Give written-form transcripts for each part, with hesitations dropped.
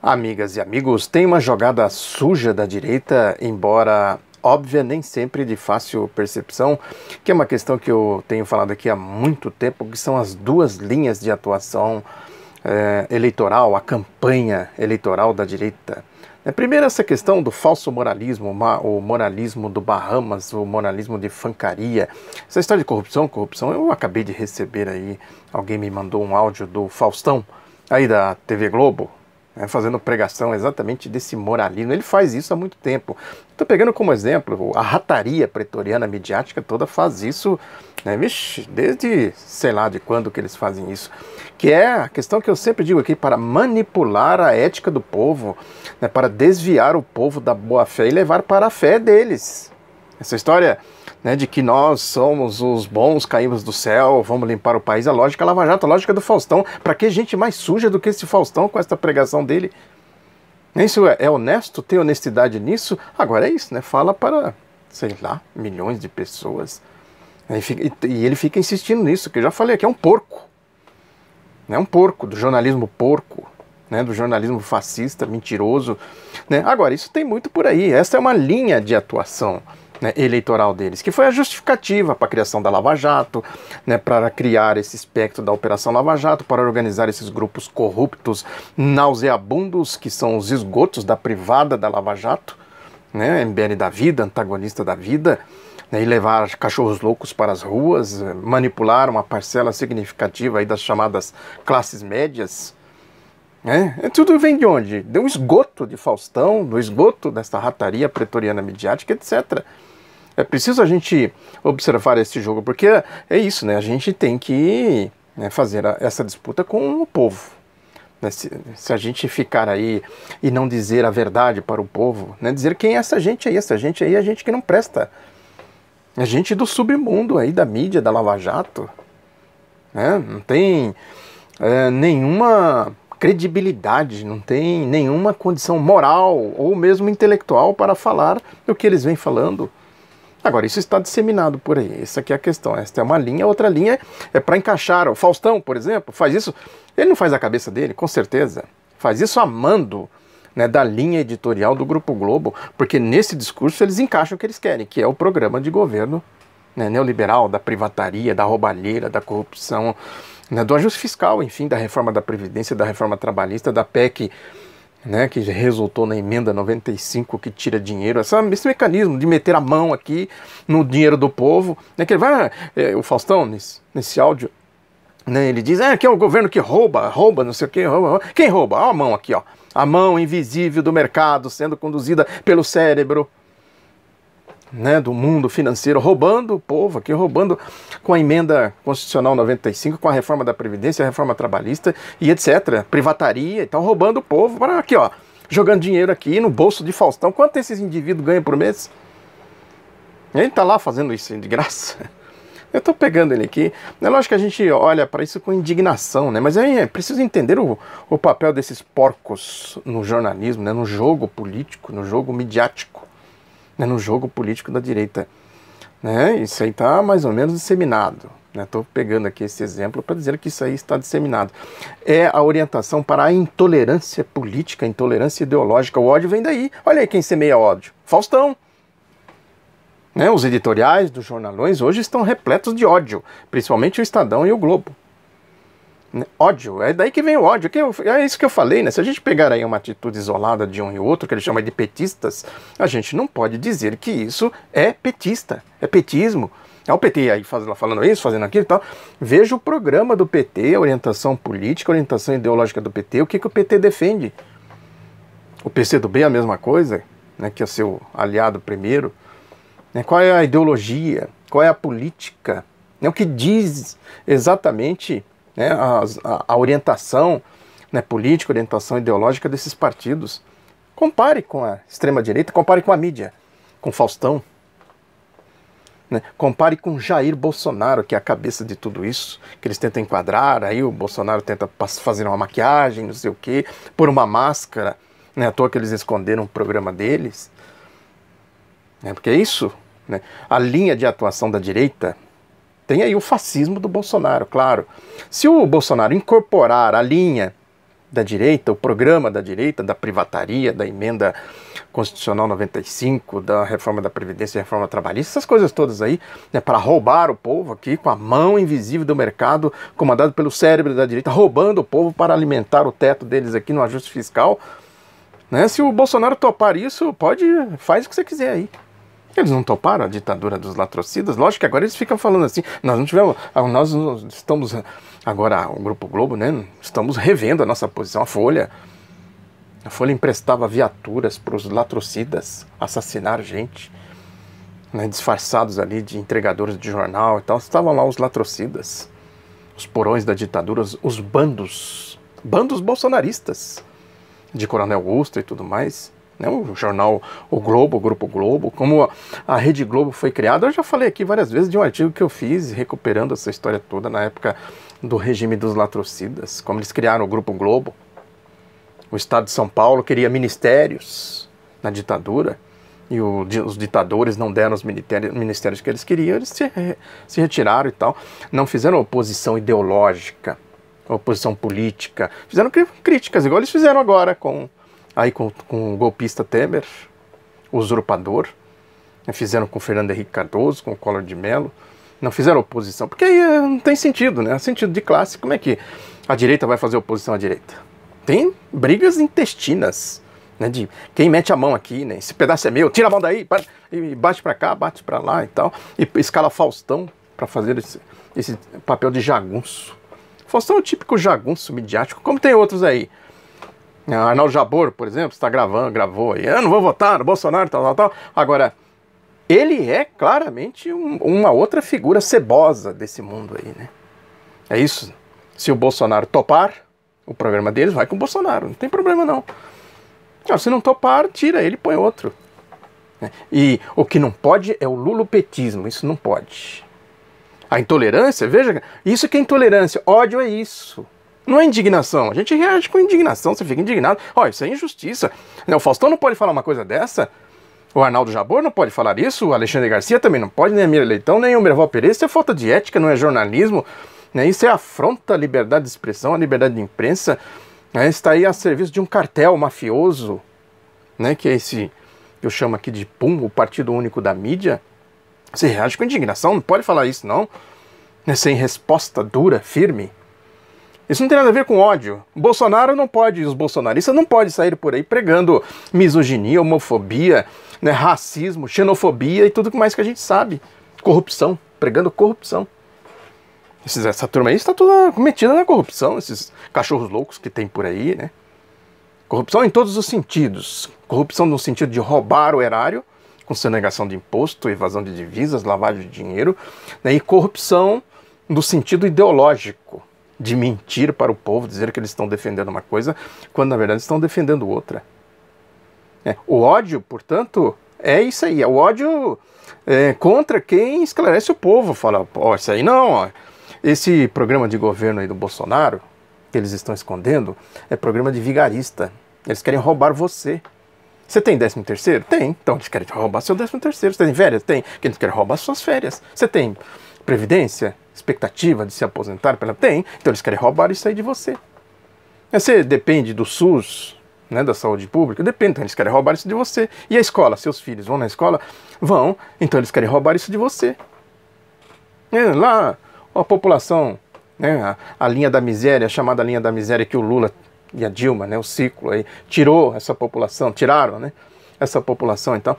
Amigas e amigos, tem uma jogada suja da direita, embora óbvia, nem sempre de fácil percepção, que é uma questão que eu tenho falado aqui há muito tempo, que são as duas linhas de atuação eleitoral, a campanha eleitoral da direita. Primeiro, essa questão do falso moralismo, o moralismo do Bahamas, o moralismo de fancaria. Essa história de corrupção, eu acabei de receber aí, alguém me mandou um áudio do Faustão, aí da TV Globo, fazendo pregação exatamente desse moralismo. Ele faz isso há muito tempo. Estou pegando como exemplo, a rataria pretoriana midiática toda faz isso, vixe, desde sei lá de quando que eles fazem isso. Que é a questão que eu sempre digo aqui, para manipular a ética do povo, para desviar o povo da boa-fé e levar para a fé deles. Essa história de que nós somos os bons, caímos do céu, vamos limpar o país, a lógica Lava Jato, a lógica do Faustão. Para que gente mais suja do que esse Faustão com essa pregação dele? Isso é honesto? Tem honestidade nisso? Agora é isso, fala para, sei lá, milhões de pessoas. E ele fica insistindo nisso, que eu já falei aqui, é um porco. É um porco, do jornalismo porco, do jornalismo fascista, mentiroso. Agora, isso tem muito por aí. Essa é uma linha de atuação eleitoral deles, que foi a justificativa para a criação da Lava Jato, para criar esse espectro da Operação Lava Jato, para organizar esses grupos corruptos, nauseabundos, que são os esgotos da privada da Lava Jato, MBL da vida, antagonista da vida, e levar cachorros loucos para as ruas, manipular uma parcela significativa aí das chamadas classes médias. Tudo vem de onde? Do esgoto de Faustão, do esgoto dessa rataria pretoriana midiática, etc. É preciso a gente observar esse jogo, porque é isso, a gente tem que fazer essa disputa com o povo. Se a gente ficar aí e não dizer a verdade para o povo, dizer quem é essa gente aí é gente que não presta. É gente do submundo aí, da mídia, da Lava Jato. Não tem nenhuma credibilidade, não tem nenhuma condição moral ou mesmo intelectual para falar do que eles vêm falando. Agora, isso está disseminado por aí, essa aqui é a questão. Esta é uma linha, outra linha é para encaixar. O Faustão, por exemplo, faz isso, ele não faz a cabeça dele, com certeza, faz isso amando da linha editorial do Grupo Globo, porque nesse discurso eles encaixam o que eles querem, que é o programa de governo neoliberal, da privataria, da roubalheira, da corrupção, do ajuste fiscal, enfim, da reforma da Previdência, da reforma trabalhista, da PEC, que resultou na emenda 95, que tira dinheiro, esse mecanismo de meter a mão aqui no dinheiro do povo, que ele vai, o Faustão, nesse áudio, ele diz, que é o governo que rouba, não sei o que, rouba. Quem rouba? Olha a mão aqui, a mão invisível do mercado sendo conduzida pelo cérebro, do mundo financeiro, roubando o povo aqui, roubando com a emenda constitucional 95, com a reforma da Previdência, a reforma trabalhista e etc. Privataria, então roubando o povo, para aqui, jogando dinheiro aqui no bolso de Faustão. Quanto esses indivíduos ganham por mês? Ele está lá fazendo isso de graça. Eu estou pegando ele aqui. É lógico que a gente olha para isso com indignação, mas é preciso entender o papel desses porcos no jornalismo, no jogo político, no jogo midiático, no jogo político da direita. Isso aí está mais ou menos disseminado. Estou pegando aqui esse exemplo para dizer que isso aí está disseminado. É a orientação para a intolerância política, a intolerância ideológica. O ódio vem daí. Olha aí quem semeia ódio. Faustão. Os editoriais dos jornalões hoje estão repletos de ódio, principalmente o Estadão e o Globo. Ódio, é daí que vem o ódio, é isso que eu falei, se a gente pegar aí uma atitude isolada de um e outro, que ele chama de petistas, a gente não pode dizer que isso é petista, é petismo. É o PT aí falando isso, fazendo aquilo e tal. Veja o programa do PT, a orientação política, a orientação ideológica do PT, o que o PT defende. O PCdoB é a mesma coisa, que é o seu aliado primeiro. Qual é a ideologia, qual é a política, o que diz exatamente a orientação política, a orientação ideológica desses partidos. Compare com a extrema-direita, compare com a mídia, com Faustão. Compare com Jair Bolsonaro, que é a cabeça de tudo isso, que eles tentam enquadrar, aí o Bolsonaro tenta fazer uma maquiagem, não sei o quê, pôr uma máscara, à toa que eles esconderam o programa deles. Porque é isso, a linha de atuação da direita tem aí o fascismo do Bolsonaro, claro. Se o Bolsonaro incorporar a linha da direita, o programa da direita, da privataria, da emenda constitucional 95, da reforma da Previdência e reforma trabalhista, essas coisas todas aí, né, para roubar o povo aqui com a mão invisível do mercado, comandado pelo cérebro da direita, roubando o povo para alimentar o teto deles aqui no ajuste fiscal. Né? Se o Bolsonaro topar isso, faz o que você quiser aí. Eles não toparam a ditadura dos latrocidas? Lógico que agora eles ficam falando assim, nós estamos, agora o Grupo Globo, né, estamos revendo a nossa posição. A Folha emprestava viaturas para os latrocidas assassinar gente, né, disfarçados ali de entregadores de jornal e tal. Estavam lá os latrocidas, os porões da ditadura, os bandos bolsonaristas, de Coronel Augusto e tudo mais. O jornal O Globo, o Grupo Globo, como a Rede Globo foi criada. Eu já falei aqui várias vezes de um artigo que eu fiz recuperando essa história toda na época do regime dos latrocidas, como eles criaram o Grupo Globo. O Estado de São Paulo queria ministérios na ditadura e os ditadores não deram os ministérios que eles queriam, eles se retiraram e tal. Não fizeram oposição ideológica, oposição política, fizeram críticas, igual eles fizeram agora com o golpista Temer, o usurpador, fizeram com o Fernando Henrique Cardoso, com o Collor de Mello, não fizeram oposição, porque aí não tem sentido, né? Sentido de classe. Como é que a direita vai fazer oposição à direita? Tem brigas intestinas, né? De quem mete a mão aqui, né? Esse pedaço é meu, tira a mão daí, e bate pra cá, bate pra lá e tal, e escala Faustão para fazer esse papel de jagunço. Faustão é o típico jagunço midiático, como tem outros aí. Arnaldo Jabor, por exemplo, gravou aí, eu não vou votar no Bolsonaro, tal. Agora, ele é claramente uma outra figura cebosa desse mundo aí, né? É isso. Se o Bolsonaro topar o programa deles, vai com o Bolsonaro, não tem problema não. Se não topar, tira ele e põe outro. E o que não pode é o lulopetismo, isso não pode. A intolerância, veja, isso que é intolerância, ódio é isso. Não é indignação, a gente reage com indignação, você fica indignado. Isso é injustiça. O Faustão não pode falar uma coisa dessa, o Arnaldo Jabor não pode falar isso, o Alexandre Garcia também não pode, nem a Mira Leitão, nem o Merval Pereira. Isso é falta de ética, não é jornalismo, né? Isso é afronta à liberdade de expressão, à liberdade de imprensa, né? Está aí a serviço de um cartel mafioso, né? Que é esse, eu chamo aqui de PUM, o Partido Único da Mídia. Você reage com indignação, não pode falar isso não, né? Sem resposta dura, firme. Isso não tem nada a ver com ódio. Bolsonaro não pode, os bolsonaristas não podem sair por aí pregando misoginia, homofobia, né, racismo, xenofobia e tudo mais que a gente sabe. Corrupção, pregando corrupção. Essa turma aí está toda metida na corrupção, esses cachorros loucos que tem por aí, né? Corrupção em todos os sentidos. Corrupção no sentido de roubar o erário, com sonegação de imposto, evasão de divisas, lavagem de dinheiro, né, e corrupção no sentido ideológico, de mentir para o povo, dizer que eles estão defendendo uma coisa, quando na verdade estão defendendo outra. O ódio, portanto, é isso aí. O ódio contra quem esclarece o povo. Fala, isso aí não, esse programa de governo aí do Bolsonaro, que eles estão escondendo, é programa de vigarista. Eles querem roubar você. Você tem 13º? Tem. Então eles querem roubar seu 13º. Você tem férias? Tem. Eles querem roubar suas férias. Você tem previdência? Expectativa de se aposentar? Tem. Então eles querem roubar isso aí de você. Você depende do SUS, né, da saúde pública? Depende. Então eles querem roubar isso de você. E a escola? Seus filhos vão na escola? Vão. Então eles querem roubar isso de você. Lá, a população, né, a linha da miséria, a chamada linha da miséria que o Lula e a Dilma, né, o ciclo aí, tirou essa população, tiraram, né, essa população. Então,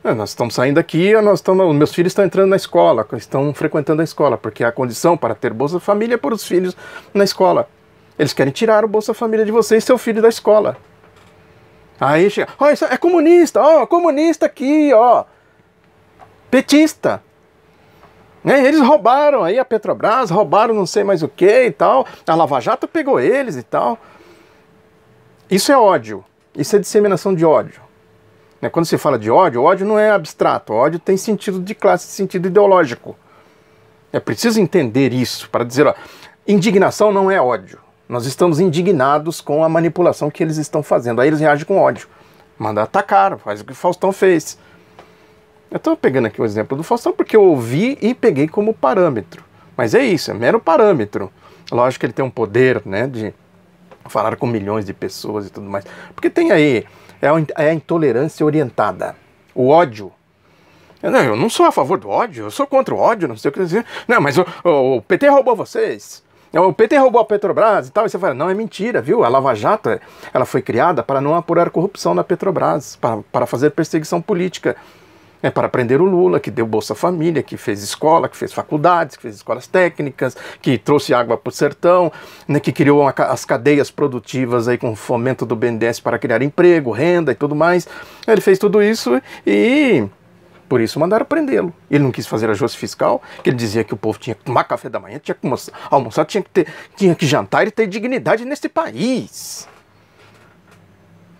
nós estamos saindo daqui, meus filhos estão entrando na escola, estão frequentando a escola, porque a condição para ter Bolsa Família é pôr os filhos na escola. Eles querem tirar o Bolsa Família de você e seu filho da escola. Aí chega, isso é comunista, comunista aqui, petista. Eles roubaram aí a Petrobras, roubaram não sei mais o que e tal, a Lava Jato pegou eles e tal. Isso é ódio, isso é disseminação de ódio. Quando se fala de ódio, o ódio não é abstrato, o ódio tem sentido de classe, sentido ideológico. É preciso entender isso para dizer, indignação não é ódio. Nós estamos indignados com a manipulação que eles estão fazendo. Aí eles reagem com ódio. Manda atacar, faz o que o Faustão fez. Eu estou pegando aqui o exemplo do Faustão porque eu ouvi e peguei como parâmetro. Mas é isso, é mero parâmetro. Lógico que ele tem um poder, né, de Falaram com milhões de pessoas e tudo mais. Porque tem aí, é a intolerância orientada. O ódio. Eu não sou a favor do ódio, eu sou contra o ódio, não sei o que dizer. Não, mas o PT roubou vocês. O PT roubou a Petrobras e tal. E você fala, não, é mentira, viu? A Lava Jato, ela foi criada para não apurar corrupção na Petrobras, para fazer perseguição política. Para prender o Lula, que deu Bolsa Família, que fez escola, que fez faculdades, que fez escolas técnicas, que trouxe água para o sertão, né, que criou as cadeias produtivas aí com o fomento do BNDES para criar emprego, renda e tudo mais. Ele fez tudo isso e por isso mandaram prendê-lo. Ele não quis fazer ajuste fiscal, que ele dizia que o povo tinha que tomar café da manhã, tinha que almoçar, tinha que jantar e ter dignidade nesse país.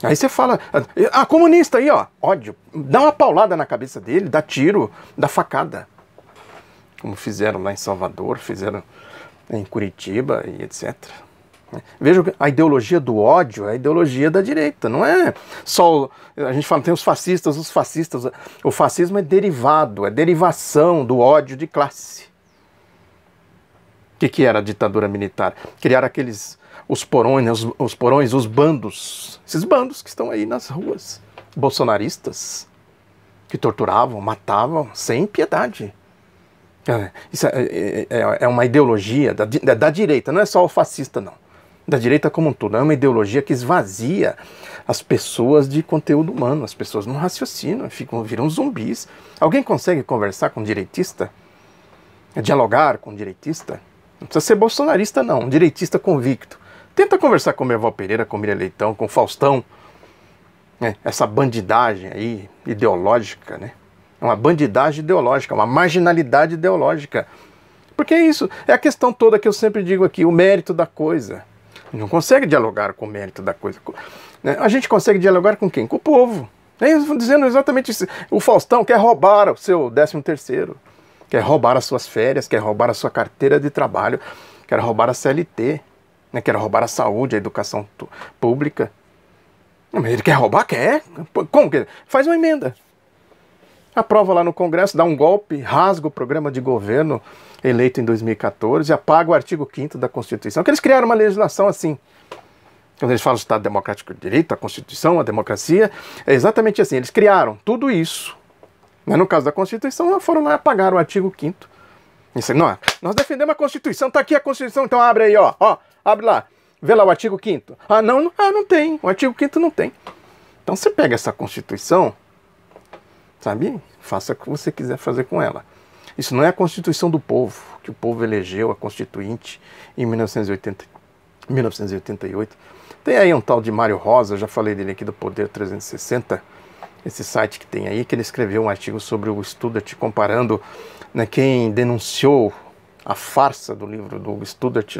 Aí você fala, comunista aí, ó, ódio, dá uma paulada na cabeça dele, dá tiro, dá facada. Como fizeram lá em Salvador, fizeram em Curitiba e etc. Veja, a ideologia do ódio é a ideologia da direita, não é só, a gente fala, tem os fascistas, o fascismo é derivado, é derivação do ódio de classe. O que era a ditadura militar? Criar os porões, os bandos, esses bandos que estão aí nas ruas, bolsonaristas, que torturavam, matavam, sem piedade. Isso é uma ideologia da direita, não é só o fascista, não. Da direita como um todo, é uma ideologia que esvazia as pessoas de conteúdo humano, as pessoas não raciocinam, viram zumbis. Alguém consegue conversar com um direitista? Dialogar com um direitista? Não precisa ser bolsonarista, não, um direitista convicto. Tenta conversar com o Merval Pereira, com o Miriam Leitão, com o Faustão. Essa bandidagem aí ideológica, né? É uma bandidagem ideológica, uma marginalidade ideológica. Porque é isso, é a questão toda que eu sempre digo aqui, o mérito da coisa. Não consegue dialogar com o mérito da coisa. A gente consegue dialogar com quem? Com o povo. Eles vão dizendo exatamente isso. O Faustão quer roubar o seu 13º, quer roubar as suas férias, quer roubar a sua carteira de trabalho, quer roubar a CLT, quer roubar a saúde, a educação pública. Ele quer roubar? Quer. Como que? Faz uma emenda. Aprova lá no Congresso, dá um golpe, rasga o programa de governo eleito em 2014 e apaga o artigo 5º da Constituição, que eles criaram uma legislação assim. Quando eles falam do Estado Democrático de Direito, a Constituição, a democracia, é exatamente assim, eles criaram tudo isso. Mas no caso da Constituição, foram lá e apagaram o artigo 5º. Isso, não, nós defendemos a Constituição, está aqui a Constituição, então abre aí, ó, abre lá, vê lá o artigo 5º. Não tem, o artigo 5º não tem. Então você pega essa Constituição, sabe? Faça o que você quiser fazer com ela. Isso não é a Constituição do povo, que o povo elegeu a Constituinte em 1988. Tem aí um tal de Mário Rosa, eu já falei dele aqui do Poder 360, esse site que tem aí, que ele escreveu um artigo sobre o Studart, comparando, né, quem denunciou a farsa do livro do Studart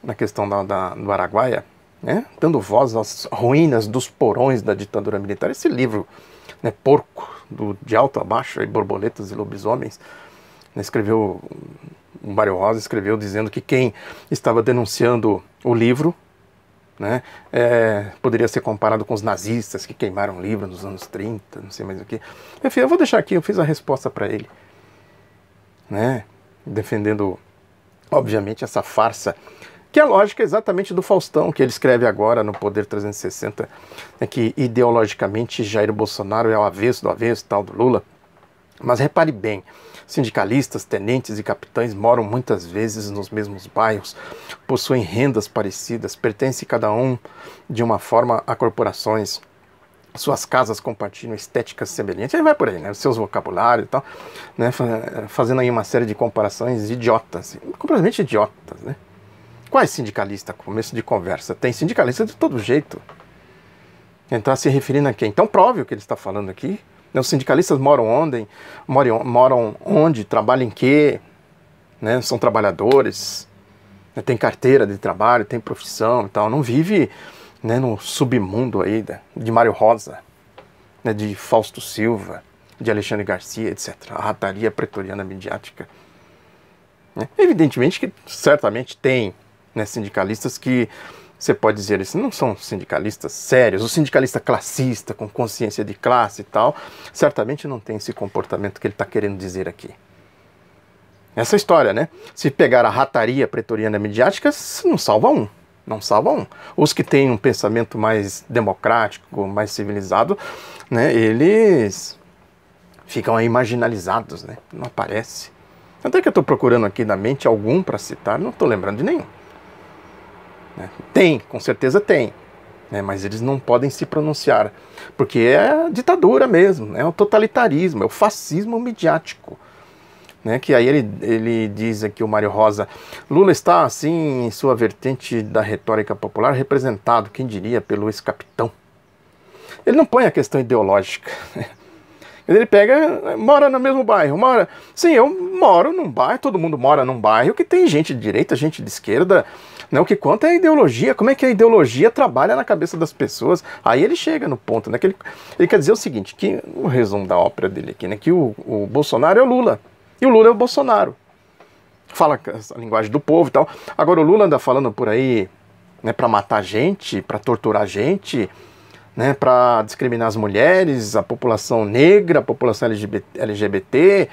na questão do Araguaia, né, dando voz às ruínas dos porões da ditadura militar. Esse livro, né, porco, de alto a baixo, aí, borboletas e lobisomens, né, o Mário Rosa escreveu dizendo que quem estava denunciando o livro, né, poderia ser comparado com os nazistas que queimaram o livro nos anos 30, não sei mais o que. Enfim, eu vou deixar aqui, eu fiz a resposta para ele, né, defendendo, obviamente, essa farsa, que é a lógica exatamente do Faustão, que ele escreve agora no Poder 360, né, que ideologicamente Jair Bolsonaro é o avesso do avesso, tal do Lula. Mas repare bem, sindicalistas, tenentes e capitães moram muitas vezes nos mesmos bairros, possuem rendas parecidas, pertencem cada um de uma forma a corporações, suas casas compartilham estéticas semelhantes, aí vai por aí, né, os seus vocabulários e tal, né, fazendo aí uma série de comparações idiotas, completamente idiotas, né. Quais sindicalistas? Começo de conversa. Tem sindicalista de todo jeito. Ele está se referindo a quem? Então prove o que ele está falando aqui. Os sindicalistas moram onde? Trabalham em quê? Né? São trabalhadores, né? Tem carteira de trabalho, tem profissão e tal. Não vive, né, no submundo aí de Mário Rosa, né, de Fausto Silva, de Alexandre Garcia, etc. A rataria pretoriana midiática. Né? Evidentemente que certamente tem, né, sindicalistas que você pode dizer, esses não são sindicalistas sérios, o sindicalista classista, com consciência de classe e tal, certamente não tem esse comportamento que ele está querendo dizer aqui. Essa história, né? Se pegar a rataria pretoriana midiática, não salva um. Não salvam. Os que têm um pensamento mais democrático, mais civilizado, né, eles ficam aí marginalizados, né? Não aparece. Até que eu estou procurando aqui na mente algum para citar, não estou lembrando de nenhum. Né? Tem, com certeza tem. Né? Mas eles não podem se pronunciar. Porque é a ditadura mesmo, é o totalitarismo, é o fascismo midiático. Né? Que aí ele diz aqui, o Mário Rosa, Lula está, assim, em sua vertente da retórica popular, representado, quem diria, pelo ex-capitão. Ele não põe a questão ideológica. Ele pega, mora no mesmo bairro, mora... Sim, eu moro num bairro, todo mundo mora num bairro que tem gente de direita, gente de esquerda, né? O que conta é a ideologia, como é que a ideologia trabalha na cabeça das pessoas. Aí ele chega no ponto, né? Que ele quer dizer o seguinte, que o resumo da ópera dele aqui, né? Que o Bolsonaro é o Lula, e o Lula é o Bolsonaro. Fala a linguagem do povo e tal. Agora o Lula anda falando por aí, né, para matar gente, para torturar gente, né, para discriminar as mulheres, a população negra, a população LGBT,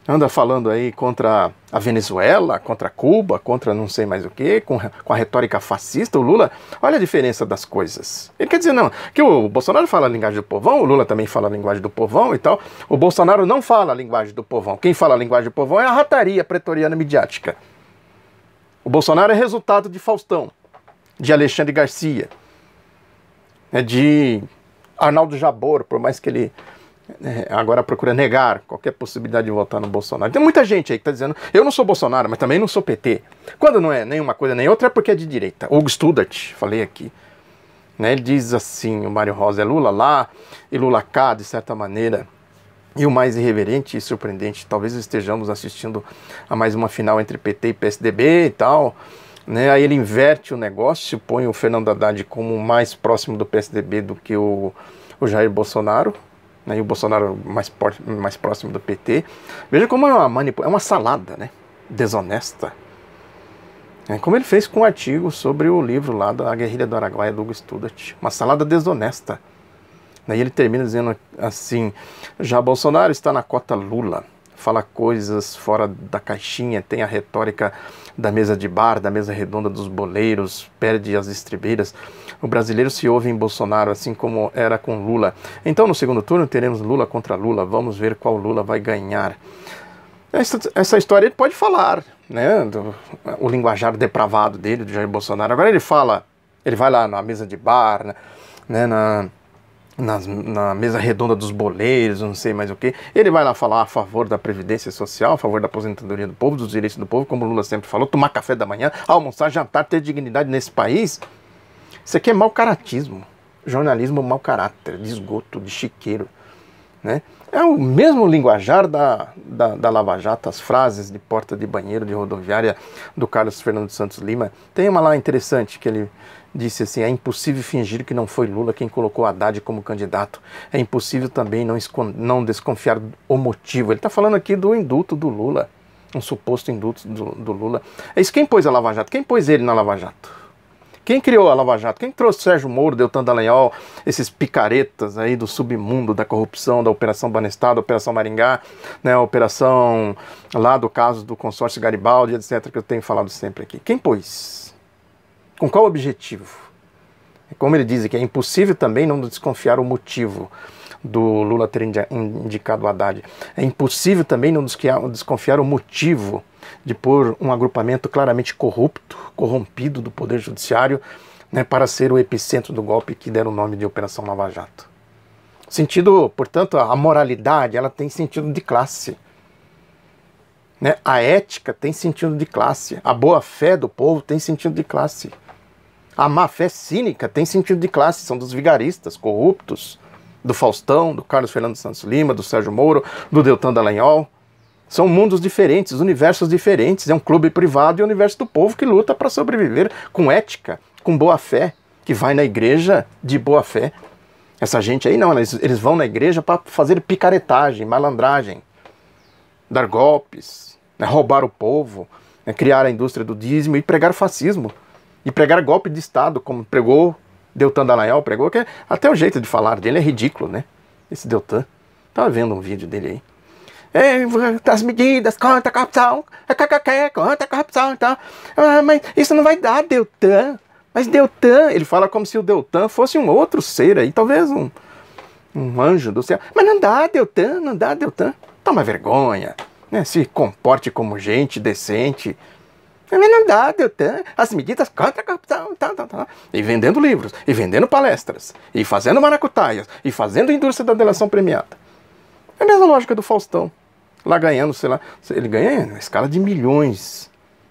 anda falando aí contra a Venezuela, contra Cuba, contra não sei mais o que, com a retórica fascista. O Lula, olha a diferença das coisas. Ele quer dizer, não, que o Bolsonaro fala a linguagem do povão, o Lula também fala a linguagem do povão e tal. O Bolsonaro não fala a linguagem do povão. Quem fala a linguagem do povão é a rataria pretoriana midiática. O Bolsonaro é resultado de Faustão, de Alexandre Garcia, de Arnaldo Jabor, por mais que ele agora procura negar qualquer possibilidade de votar no Bolsonaro. Tem muita gente aí que está dizendo, eu não sou Bolsonaro, mas também não sou PT. Quando não é nenhuma coisa nem outra, é porque é de direita. Hugo Studart, falei aqui. Né, ele diz assim, o Mário Rosa, é Lula lá e Lula cá, de certa maneira. E o mais irreverente e surpreendente, talvez estejamos assistindo a mais uma final entre PT e PSDB e tal. Né, aí ele inverte o negócio, põe o Fernando Haddad como mais próximo do PSDB do que o Jair Bolsonaro, né, e o Bolsonaro mais próximo do PT. Veja como é uma salada, né, desonesta. Como ele fez com o artigo sobre o livro lá da Guerrilha do Araguaia, do Hugo Studart. Uma salada desonesta. Aí ele termina dizendo assim, já Bolsonaro está na cota Lula. Fala coisas fora da caixinha, tem a retórica da mesa de bar, da mesa redonda dos boleiros, perde as estribeiras. O brasileiro se ouve em Bolsonaro, assim como era com Lula. Então, no segundo turno, teremos Lula contra Lula. Vamos ver qual Lula vai ganhar. Essa história ele pode falar, né? O linguajar depravado dele, do Jair Bolsonaro. Agora ele vai lá na mesa de bar, né? Na mesa redonda dos boleiros, não sei mais o que. Ele vai lá falar a favor da Previdência Social, a favor da aposentadoria do povo, dos direitos do povo, como o Lula sempre falou, tomar café da manhã, almoçar, jantar, ter dignidade nesse país. Isso aqui é mau caratismo, jornalismo mau caráter, de esgoto, de chiqueiro. Né? É o mesmo linguajar da Lava Jato, as frases de porta de banheiro de rodoviária do Carlos Fernando Santos Lima. Tem uma lá interessante que ele disse assim, é impossível fingir que não foi Lula quem colocou Haddad como candidato. É impossível também não desconfiar o motivo. Ele está falando aqui do indulto do Lula, um suposto indulto do Lula. É isso, quem pôs a Lava Jato? Quem pôs ele na Lava Jato? Quem criou a Lava Jato? Quem trouxe Sérgio Moro, Deltan Dallagnol, esses picaretas aí do submundo da corrupção, da Operação Banestar, da Operação Maringá, né, a operação lá do caso do consórcio Garibaldi, etc., que eu tenho falado sempre aqui. Quem pôs? Com qual objetivo? Como ele diz aqui, é impossível também não desconfiar o motivo do Lula ter indicado o Haddad. É impossível também não desconfiar o motivo de pôr um agrupamento claramente corrupto, corrompido do Poder Judiciário, né, para ser o epicentro do golpe que deram o nome de Operação Lava Jato. Sentido, portanto, a moralidade, ela tem sentido de classe. Né? A ética tem sentido de classe. A boa-fé do povo tem sentido de classe. A má-fé cínica tem sentido de classe. São dos vigaristas, corruptos, do Faustão, do Carlos Fernando Santos Lima, do Sérgio Moro, do Deltan Dallagnol. São mundos diferentes, universos diferentes. É um clube privado e o universo do povo que luta para sobreviver com ética, com boa-fé, que vai na igreja de boa-fé. Essa gente aí não, eles vão na igreja para fazer picaretagem, malandragem, dar golpes, né, roubar o povo, né, criar a indústria do dízimo e pregar fascismo. E pregar golpe de Estado, como pregou Deltan Dallagnol, pregou, que até o jeito de falar dele é ridículo, né? Esse Deltan. Estava vendo um vídeo dele aí. as medidas contra a corrupção, contra a corrupção e tal. Mas isso não vai dar, Deltan. Mas Deltan, ele fala como se o Deltan fosse um outro ser aí, talvez um anjo do céu. Mas não dá, Deltan, não dá, Deltan. Toma vergonha, né? Se comporte como gente decente. Mas não dá, Deltan. As medidas contra a corrupção, tal. E vendendo livros, e vendendo palestras, e fazendo maracutaias, e fazendo indústria da delação premiada. É a mesma lógica do Faustão. Lá ganhando, sei lá, ele ganha na escala de milhões,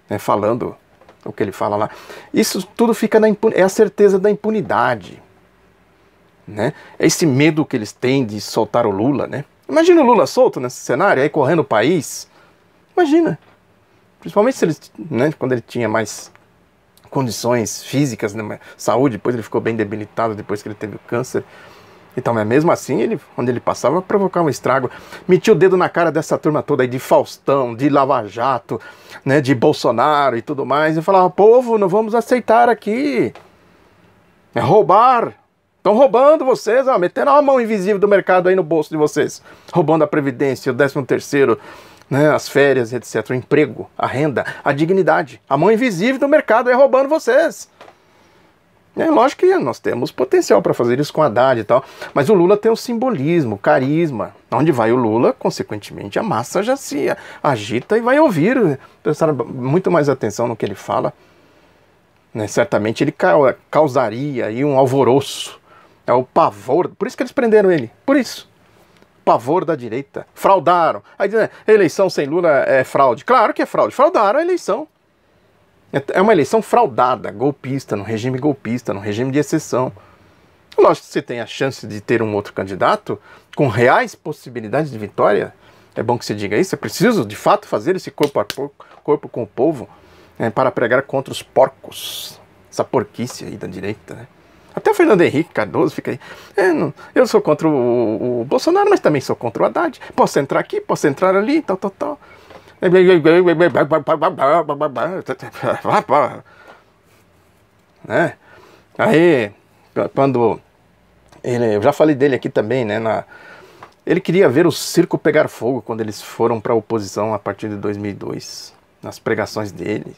né, falando o que ele fala lá. Isso tudo fica é a certeza da impunidade, né? É esse medo que eles têm de soltar o Lula, né? Imagina o Lula solto nesse cenário, aí correndo o país. Imagina. Principalmente se ele, né, quando ele tinha mais condições físicas, né, saúde, depois ele ficou bem debilitado depois que ele teve o câncer. Então, mas mesmo assim, onde ele passava, provocava um estrago. Metia o dedo na cara dessa turma toda aí de Faustão, de Lava Jato, né, de Bolsonaro e tudo mais, e falava, povo, não vamos aceitar aqui. É roubar. Estão roubando vocês, ó, metendo a mão invisível do mercado aí no bolso de vocês. Roubando a Previdência, o 13º, né, as férias, etc. O emprego, a renda, a dignidade. A mão invisível do mercado aí roubando vocês. É lógico que nós temos potencial para fazer isso com a Haddad e tal, mas o Lula tem o simbolismo, o carisma. Onde vai o Lula, consequentemente, a massa já se agita e vai ouvir, prestar muito mais atenção no que ele fala. Né? Certamente ele causaria aí um alvoroço, é o pavor, por isso que eles prenderam ele, por isso. Pavor da direita, fraudaram. Aí dizem, eleição sem Lula é fraude. Claro que é fraude, fraudaram a eleição. É uma eleição fraudada, golpista, no regime de exceção. Lógico que você tem a chance de ter um outro candidato com reais possibilidades de vitória. É bom que você diga isso. É preciso, de fato, fazer esse corpo a corpo com o povo, né, para pregar contra os porcos. Essa porquice aí da direita, né? Até o Fernando Henrique Cardoso fica aí. Eu sou contra o Bolsonaro, mas também sou contra o Haddad. Posso entrar aqui, posso entrar ali, tal. Né? Aí, quando eu já falei dele aqui também, né? Ele queria ver o circo pegar fogo quando eles foram para a oposição a partir de 2002, nas pregações dele,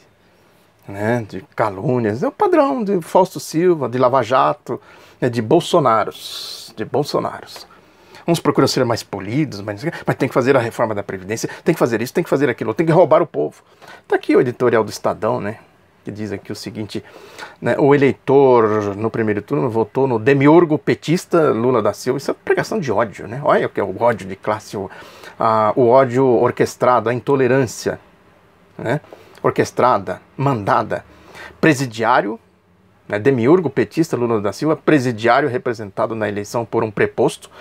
né? De calúnias, é o padrão de Fausto Silva, de Lava Jato, né? De Bolsonaros. Uns procuram ser mais polidos, mas tem que fazer a reforma da Previdência, tem que fazer isso, tem que fazer aquilo, tem que roubar o povo. Está aqui o editorial do Estadão, né, que diz aqui o seguinte, né, o eleitor no primeiro turno votou no demiurgo petista Lula da Silva. Isso é pregação de ódio, né? Olha o que é o ódio de classe, o ódio orquestrado, a intolerância, né, orquestrada, mandada. Presidiário, né, demiurgo petista Lula da Silva, presidiário representado na eleição por um preposto,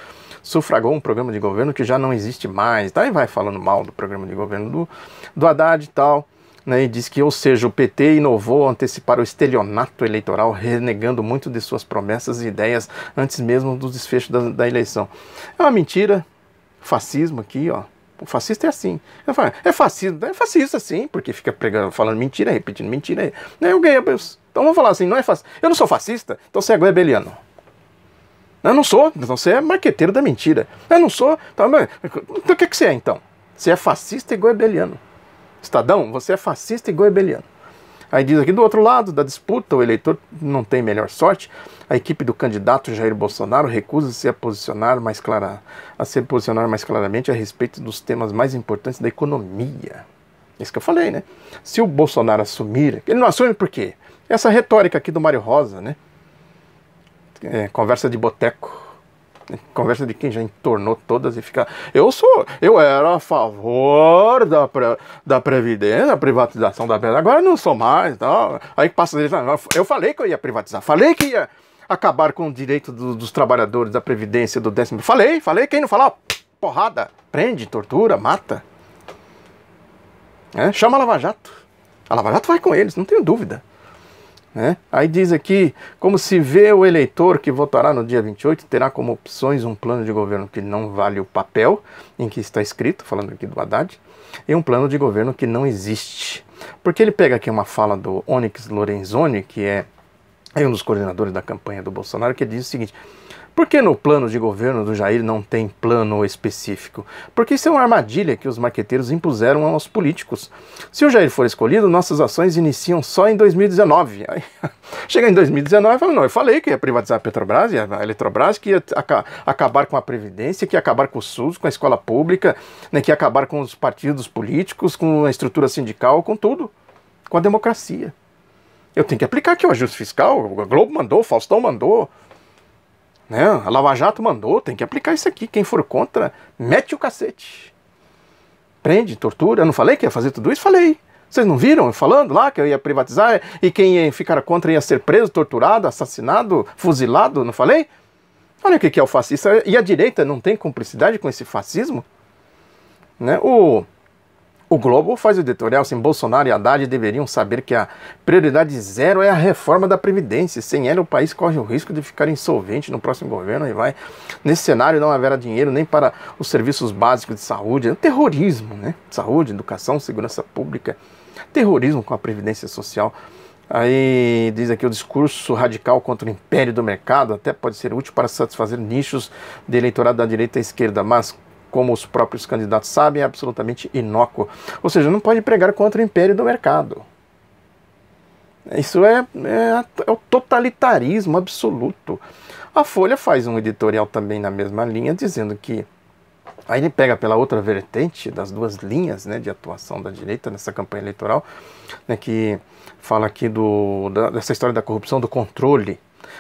sufragou um programa de governo que já não existe mais, tá? E vai falando mal do programa de governo do Haddad e tal, né? E diz que, ou seja, o PT inovou ao antecipar o estelionato eleitoral, renegando muito de suas promessas e ideias antes mesmo do desfecho da eleição. É uma mentira, fascismo aqui, ó. O fascista é assim. Eu falo, é fascista sim, porque fica falando mentira, repetindo mentira. Eu ganhei. Então vamos falar assim, não é fascista. Eu não sou fascista, então você é goebeliano. Eu não sou, então você é marqueteiro da mentira. Eu não sou, então o que você é então? Você é fascista e goebeliano. Estadão, você é fascista e goebeliano. Aí diz aqui do outro lado da disputa, o eleitor não tem melhor sorte. A equipe do candidato Jair Bolsonaro recusa-se a se posicionar mais claramente a respeito dos temas mais importantes da economia. Isso que eu falei, né? Se o Bolsonaro assumir, ele não assume por quê? Essa retórica aqui do Mário Rosa, né? Conversa de boteco, conversa de quem já entornou todas e fica, eu era a favor da Previdência, da privatização da Previdência, agora não sou mais, tal. Aí passa eles, eu falei que eu ia privatizar, falei que ia acabar com o direito dos trabalhadores da Previdência, do 10º, falei, quem não falar, porrada, prende, tortura, mata, chama a Lava Jato vai com eles, não tenho dúvida. Aí diz aqui, como se vê o eleitor que votará no dia 28, terá como opções um plano de governo que não vale o papel em que está escrito, falando aqui do Haddad, e um plano de governo que não existe. Porque ele pega aqui uma fala do Onyx Lorenzoni, que é Aí um dos coordenadores da campanha do Bolsonaro que diz o seguinte: por que no plano de governo do Jair não tem plano específico? Porque isso é uma armadilha que os marqueteiros impuseram aos políticos. Se o Jair for escolhido, nossas ações iniciam só em 2019. Aí, chega em 2019 e fala, não, eu falei que ia privatizar a Petrobras e a Eletrobras, que ia acabar com a Previdência, que ia acabar com o SUS, com a escola pública, né, que ia acabar com os partidos políticos, com a estrutura sindical, com tudo, com a democracia. Eu tenho que aplicar aqui o ajuste fiscal, o Globo mandou, o Faustão mandou, né? A Lava Jato mandou, tem que aplicar isso aqui. Quem for contra, mete o cacete. Prende, tortura. Eu não falei que ia fazer tudo isso? Falei. Vocês não viram eu falando lá que eu ia privatizar e quem ia ficar contra ia ser preso, torturado, assassinado, fuzilado? Não falei? Olha o que é o fascista. E a direita não tem cumplicidade com esse fascismo? Né? O Globo faz o editorial assim: Bolsonaro e Haddad deveriam saber que a prioridade zero é a reforma da Previdência. Sem ela, o país corre o risco de ficar insolvente no próximo governo. E vai. Nesse cenário, não haverá dinheiro nem para os serviços básicos de saúde. É um terrorismo, né? Saúde, educação, segurança pública. Terrorismo com a Previdência Social. Aí diz aqui: o discurso radical contra o império do mercado até pode ser útil para satisfazer nichos de eleitorado da direita e à esquerda, mas, como os próprios candidatos sabem, é absolutamente inócuo. Ou seja, não pode pregar contra o império do mercado. Isso é o totalitarismo absoluto. A Folha faz um editorial também na mesma linha, dizendo que... Aí ele pega pela outra vertente das duas linhas, né, de atuação da direita nessa campanha eleitoral, né, que fala aqui dessa história da corrupção, do controle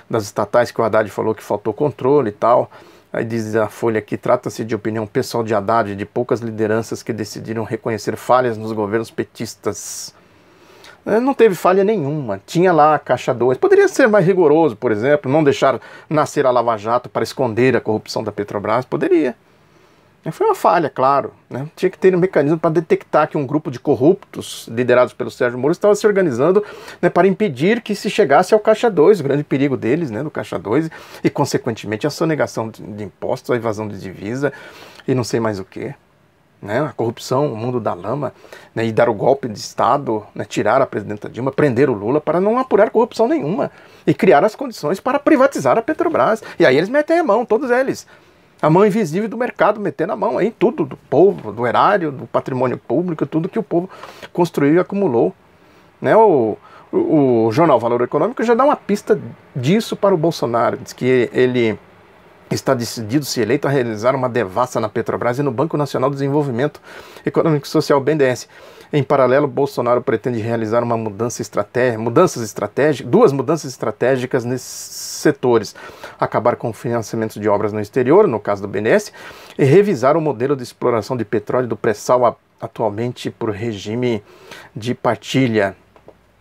das estatais, que o Haddad falou que faltou controle e tal. Aí diz a Folha que trata-se de opinião pessoal de Haddad, de poucas lideranças que decidiram reconhecer falhas nos governos petistas. Não teve falha nenhuma, tinha lá a Caixa 2. Poderia ser mais rigoroso, por exemplo, não deixar nascer a Lava Jato para esconder a corrupção da Petrobras, poderia. Foi uma falha, claro, né? Tinha que ter um mecanismo para detectar que um grupo de corruptos, liderados pelo Sérgio Moro, estava se organizando, né, para impedir que se chegasse ao Caixa 2, o grande perigo deles, né, do Caixa 2, e consequentemente a sonegação de impostos, a evasão de divisa e não sei mais o que. Né, a corrupção, o mundo da lama, né, e dar o golpe de Estado, né, tirar a presidenta Dilma, prender o Lula para não apurar corrupção nenhuma e criar as condições para privatizar a Petrobras. E aí eles metem a mão, todos eles. A mão invisível do mercado, metendo a mão aí em tudo, do povo, do erário, do patrimônio público, tudo que o povo construiu e acumulou. Né? O jornal Valor Econômico já dá uma pista disso para o Bolsonaro. Diz que ele está decidido, se eleito, a realizar uma devassa na Petrobras e no Banco Nacional de Desenvolvimento Econômico e Social, BNDES. Em paralelo, Bolsonaro pretende realizar uma duas mudanças estratégicas nesses setores: acabar com o financiamento de obras no exterior, no caso do BNDES, e revisar o modelo de exploração de petróleo do pré-sal, atualmente por regime de partilha.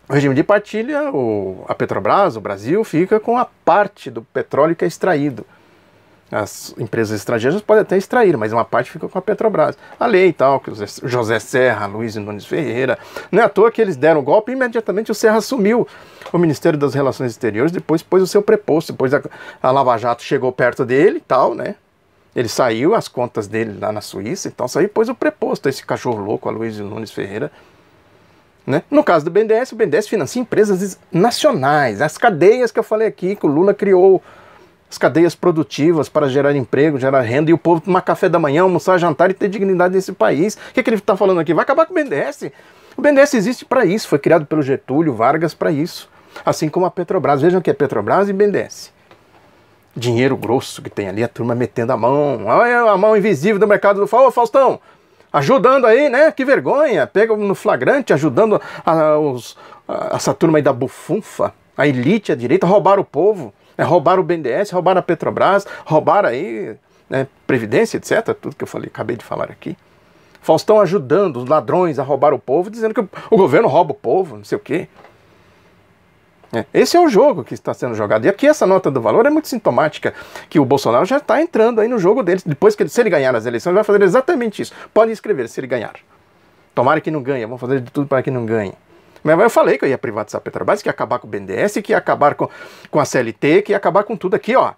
O regime de partilha, a Petrobras, o Brasil, fica com a parte do petróleo que é extraído. As empresas estrangeiras podem até extrair, mas uma parte fica com a Petrobras. A lei e tal, que o José Serra, Luiz Nunes Ferreira. Não é à toa que eles deram o golpe e imediatamente o Serra assumiu o Ministério das Relações Exteriores, depois pôs o seu preposto, depois a Lava Jato chegou perto dele e tal, né? Ele saiu, as contas dele lá na Suíça e tal, saiu e pôs o preposto, esse cachorro louco, a Luiz Nunes Ferreira. Né? No caso do BNDES, o BNDES financia empresas nacionais, as cadeias que eu falei aqui, que o Lula criou, as cadeias produtivas para gerar emprego, gerar renda, e o povo tomar café da manhã, almoçar, jantar e ter dignidade nesse país. O que ele está falando aqui? Vai acabar com o BNDES? O BNDES existe para isso, foi criado pelo Getúlio Vargas para isso. Assim como a Petrobras. Vejam que é Petrobras e BNDES. Dinheiro grosso que tem ali, a turma metendo a mão. Olha a mão invisível do mercado do Faustão, ajudando aí, né? Que vergonha. Pega no flagrante, ajudando essa turma aí da bufunfa, a elite, a direita, roubar o povo. Roubaram o BNDES, roubaram a Petrobras, roubaram aí, né, Previdência, etc. Tudo que eu falei, acabei de falar aqui. Faustão ajudando os ladrões a roubar o povo, dizendo que o governo rouba o povo, não sei o quê. Esse é o jogo que está sendo jogado. E aqui essa nota do Valor é muito sintomática, que o Bolsonaro já está entrando aí no jogo deles. Depois que se ele ganhar as eleições, ele vai fazer exatamente isso. Pode escrever, se ele ganhar. Tomara que não ganhe, vamos fazer de tudo para que não ganhe. Mas eu falei que eu ia privatizar a Petrobras, que ia acabar com o BNDES, que ia acabar com a CLT, que ia acabar com tudo aqui, ó.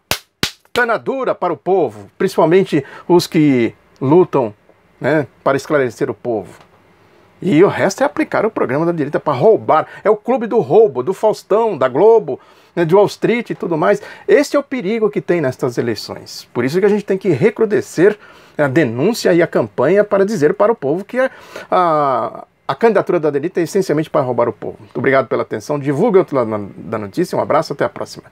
Cana dura para o povo, principalmente os que lutam, né, para esclarecer o povo. E o resto é aplicar o programa da direita para roubar. É o clube do roubo, do Faustão, da Globo, né, de Wall Street e tudo mais. Esse é o perigo que tem nestas eleições. Por isso que a gente tem que recrudescer a denúncia e a campanha para dizer para o povo que a candidatura da direita é essencialmente para roubar o povo. Muito obrigado pela atenção. Divulgue o outro lado da notícia. Um abraço, até a próxima.